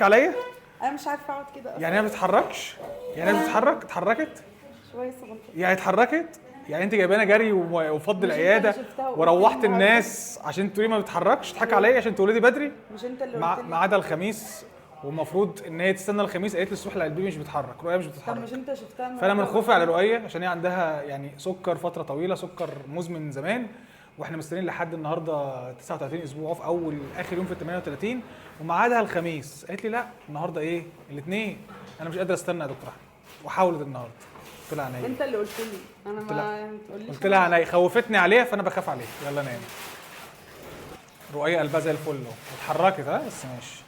تضحك عليا؟ انا مش عارفه اقعد كده يعني هي ما بتتحركش؟ يعني هي بتتحرك؟ اتحركت؟ شويه صغنطه. يعني اتحركت؟ يعني انت جايبانا جري وفض مش انت العياده اللي شفتها وقلت وروحت لي النهاردة؟ الناس عشان تقولي ما بتتحركش؟ تضحك عليا عشان تولدي بدري؟ مش انت اللي ما قلت لي؟ عدا الخميس، والمفروض ان هي تستنى الخميس. قالت لي الصبح لا البيبي مش بيتحرك، رؤيا مش طب بتتحرك. مش انت شفتها النهارده؟ فانا من خوفي على رؤيا عشان هي عندها يعني سكر فتره طويله، سكر مزمن من زمان، واحنا مستنيين لحد النهارده 39 اسبوع في اخر يوم في ال 38 وميعادها الخميس. قالت لي لا النهارده ايه؟ الاثنين. انا مش قادر استنى يا دكتور احمد، وحاولت النهارده. قلت لها عينيا. انت اللي قلت لي، انا ما تقوليش. قلت لها عينيا، خوفتني عليها فانا بخاف عليها. يلا نام. رؤيا قلبها زي الفل اهو، اتحركت ها بس ماشي.